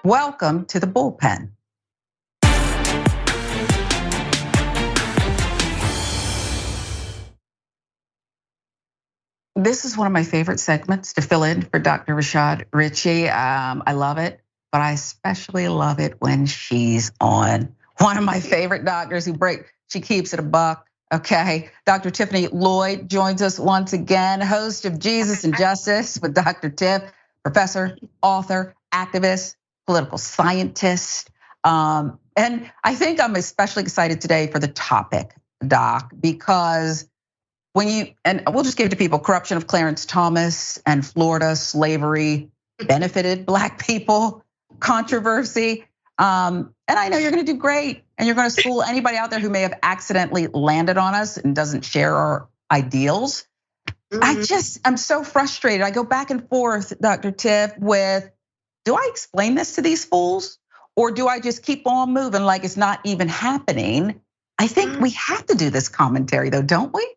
Welcome to the Bullpen. This is one of my favorite segments to fill in for Dr. Rashad Ritchie. I love it, but I especially love it when she's on. One of my favorite doctors she keeps it a buck, okay? Dr. Tiffany Lloyd joins us once again, host of Jesus and Justice with Dr. Tiff, professor, author, activist, political scientist. And I think I'm especially excited today for the topic, Doc, because and we'll just give it to people, corruption of Clarence Thomas and Florida, slavery benefited Black people, controversy. And I know you're gonna do great, and you're gonna school anybody out there who may have accidentally landed on us and doesn't share our ideals. I'm so frustrated. I go back and forth, Dr. Tiff, with, do I explain this to these fools? Or do I just keep on moving like it's not even happening? I think we have to do this commentary though, don't we?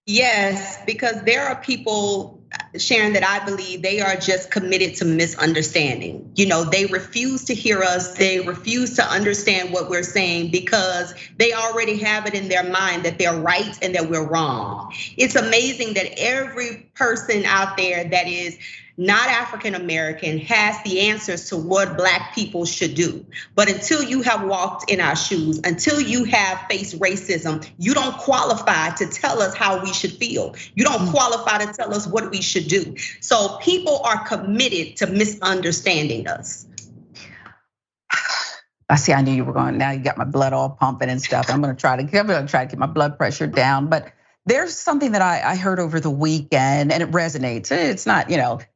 Yes, because there are people, Sharon, that I believe they are just committed to misunderstanding. They refuse to hear us. They refuse to understand what we're saying because they already have it in their mind that they're right and that we're wrong. It's amazing that every person out there that is not African American has the answers to what Black people should do. But until you have walked in our shoes, until you have faced racism, you don't qualify to tell us how we should feel. You don't qualify to tell us what we should do. So people are committed to misunderstanding us. I knew you were going, now you got my blood all pumping and stuff. I'm gonna try to keep my blood pressure down. But there's something that I heard over the weekend and it resonates. It's not,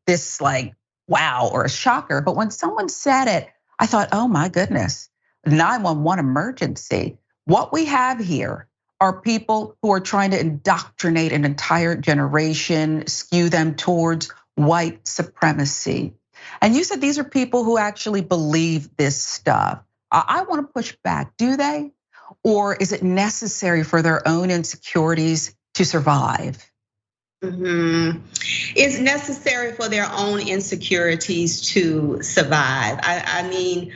this like wow or a shocker, but when someone said it, I thought, oh my goodness, 911 emergency. What we have here are people who are trying to indoctrinate an entire generation, skew them towards white supremacy. And you said these are people who actually believe this stuff. I want to push back, do they? Or is it necessary for their own insecurities to survive? It's necessary for their own insecurities to survive. I mean,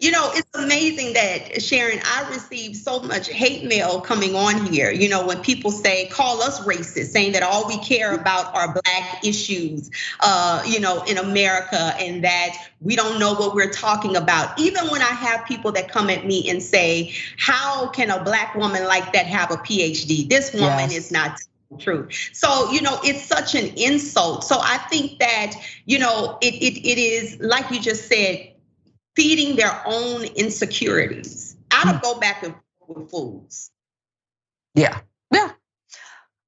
it's amazing that, Sharon, I received so much hate mail coming on here. When people call us racist, saying that all we care about are Black issues, in America, and that we don't know what we're talking about. Even when I have people that come at me and say, how can a Black woman like that have a PhD? This woman is not true. So, it's such an insult. So I think that, it is, like you just said, feeding their own insecurities. I don't go back and forth with fools. Yeah.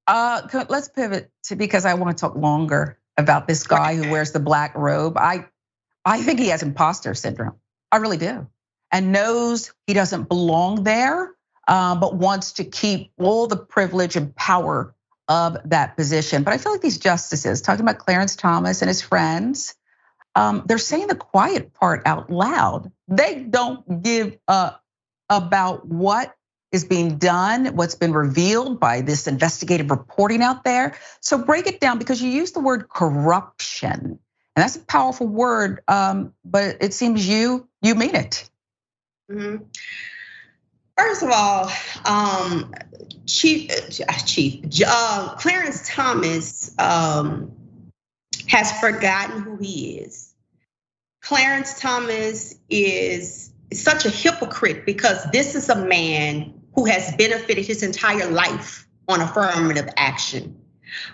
Let's pivot to, because I want to talk longer about this guy who wears the black robe. I think he has imposter syndrome. I really do. And knows he doesn't belong there, but wants to keep all the privilege and power of that position. But I feel like these justices, talking about Clarence Thomas and his friends, they're saying the quiet part out loud. They don't give about what is being done, what's been revealed by this investigative reporting out there. So break it down, because you use the word corruption, and that's a powerful word, but it seems you mean it. First of all, Clarence Thomas has forgotten who he is. Clarence Thomas is such a hypocrite because this is a man who has benefited his entire life on affirmative action.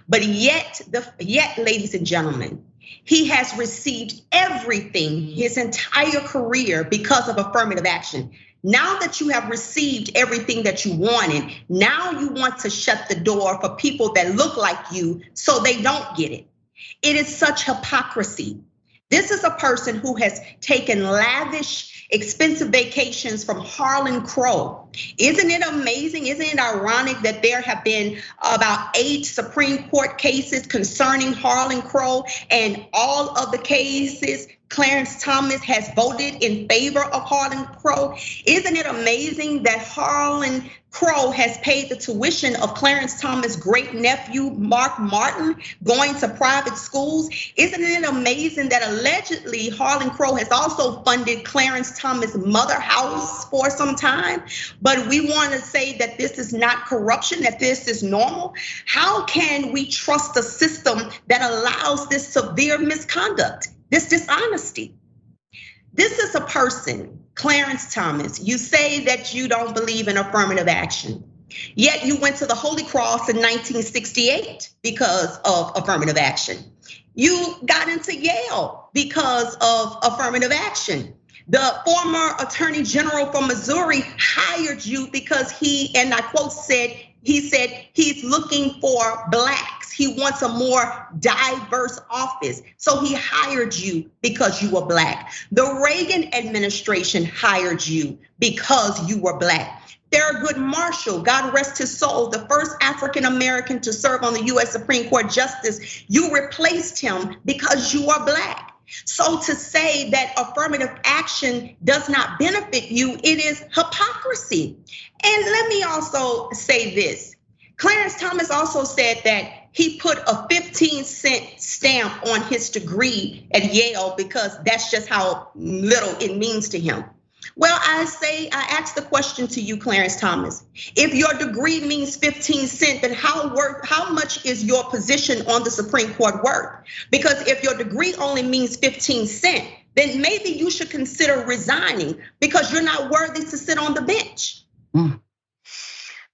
But yet, ladies and gentlemen, he has received everything his entire career because of affirmative action. Now that you have received everything that you wanted, now you want to shut the door for people that look like you so they don't get it. It is such hypocrisy. This is a person who has taken lavish, expensive vacations from Harlan Crow. Isn't it amazing? Isn't it ironic that there have been about 8 Supreme Court cases concerning Harlan Crow, and all of the cases Clarence Thomas has voted in favor of Harlan Crow. Isn't it amazing that Harlan Crow has paid the tuition of Clarence Thomas' great nephew, Mark Martin, going to private schools? Isn't it amazing that allegedly Harlan Crow has also funded Clarence Thomas' mother house for some time? But we want to say that this is not corruption, that this is normal. How can we trust a system that allows this severe misconduct, this dishonesty? This is a person, Clarence Thomas. You say that you don't believe in affirmative action, yet you went to the Holy Cross in 1968 because of affirmative action. You got into Yale because of affirmative action. The former Attorney General from Missouri hired you because he, and I quote, he said he's looking for blacks. He wants a more diverse office. So he hired you because you were black. The Reagan administration hired you because you were black. Thurgood Marshall, God rest his soul, the first African-American to serve on the US Supreme Court justice, you replaced him because you are black. So to say that affirmative action does not benefit you, it is hypocrisy. And let me also say this. Clarence Thomas also said that he put a 15-cent stamp on his degree at Yale because that's just how little it means to him. Well, I ask the question to you, Clarence Thomas. If your degree means 15 cents, then how much is your position on the Supreme Court worth? Because if your degree only means 15 cents, then maybe you should consider resigning because you're not worthy to sit on the bench.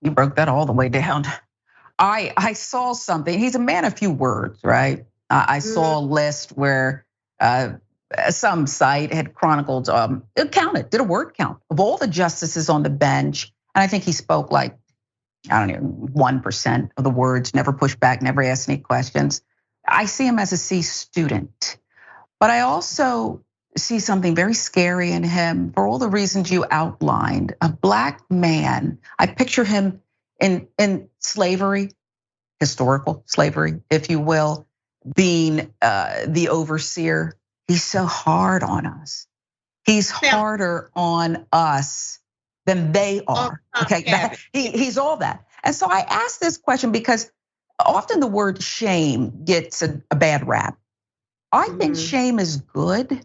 You broke that all the way down. I saw something. He's a man of few words, right? I saw a list where some site had chronicled, did a word count of all the justices on the bench. And I think he spoke like, I don't know, 1% of the words, never pushed back, never asked any questions. I see him as a C student, but I also see something very scary in him for all the reasons you outlined. A black man, I picture him in slavery, historical slavery, if you will, being the overseer. He's so hard on us. He's harder on us than they are. Okay, he's all that. And so I ask this question because often the word shame gets a bad rap. I think shame is good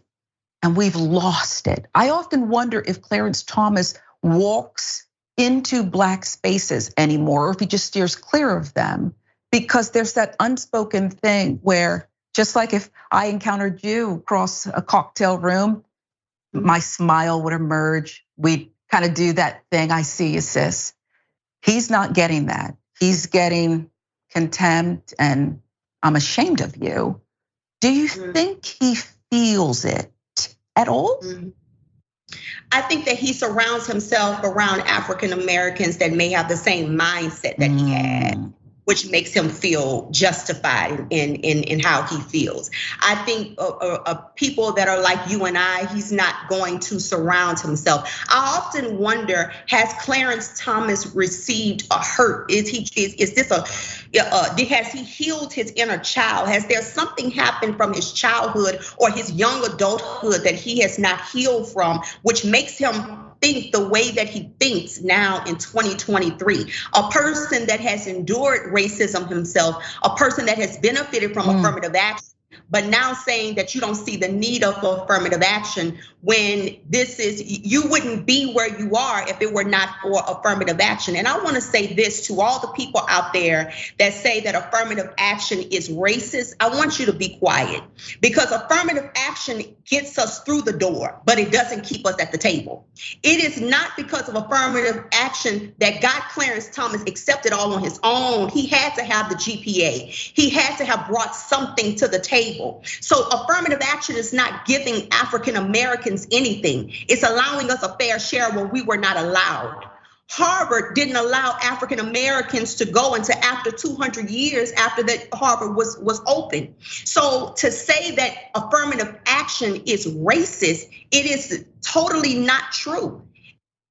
and we've lost it. I often wonder if Clarence Thomas walks into black spaces anymore or if he just steers clear of them, because there's that unspoken thing where just like if I encountered you across a cocktail room, my smile would emerge. We'd kind of do that thing, I see you, sis. He's not getting that. He's getting contempt and I'm ashamed of you. Do you think he feels it at all? I think that he surrounds himself around African Americans that may have the same mindset that he had, which makes him feel justified in how he feels. I think people that are like you and I, he's not going to surround himself. I often wonder, has Clarence Thomas received a hurt? Has he healed his inner child? Has there something happened from his childhood or his young adulthood that he has not healed from, which makes him think the way that he thinks now in 2023? A person that has endured racism himself, a person that has benefited from affirmative action, but now saying that you don't see the need of affirmative action when you wouldn't be where you are if it were not for affirmative action. And I wanna say this to all the people out there that say that affirmative action is racist. I want you to be quiet, because affirmative action gets us through the door, but it doesn't keep us at the table. It is not because of affirmative action that got Clarence Thomas accepted all on his own. He had to have the GPA. He had to have brought something to the table. So affirmative action is not giving African Americans anything. It's allowing us a fair share when we were not allowed. Harvard didn't allow African Americans to go until after 200 years after that Harvard was open. So to say that affirmative action is racist, it is totally not true.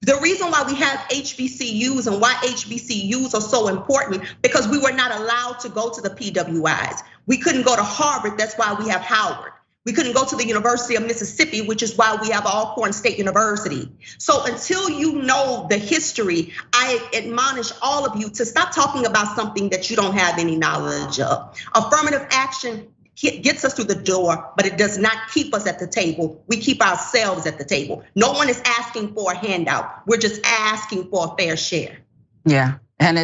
The reason why we have HBCUs and why HBCUs are so important, because we were not allowed to go to the PWIs. We couldn't go to Harvard, that's why we have Howard. We couldn't go to the University of Mississippi, which is why we have Alcorn State University. So until you know the history, I admonish all of you to stop talking about something that you don't have any knowledge of. Affirmative action gets us through the door, but it does not keep us at the table. We keep ourselves at the table. No one is asking for a handout. We're just asking for a fair share. Yeah, and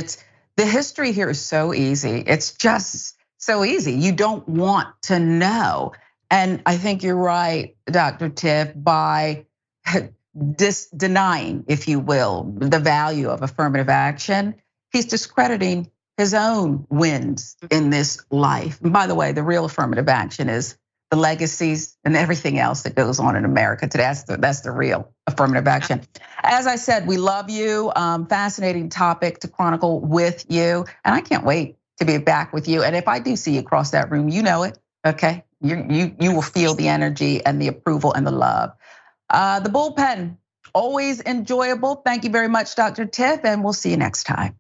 the history here is so easy. It's just so easy. You don't want to know. And I think you're right, Dr. Tiff, by denying, if you will, the value of affirmative action, he's discrediting his own wins in this life. And by the way, the real affirmative action is the legacies and everything else that goes on in America today. That's the real affirmative action. As I said, we love you. Fascinating topic to chronicle with you. And I can't wait to be back with you. And if I do see you across that room, you know it, okay? You will feel the energy and the approval and the love. The bullpen, always enjoyable. Thank you very much, Dr. Tiff, and we'll see you next time.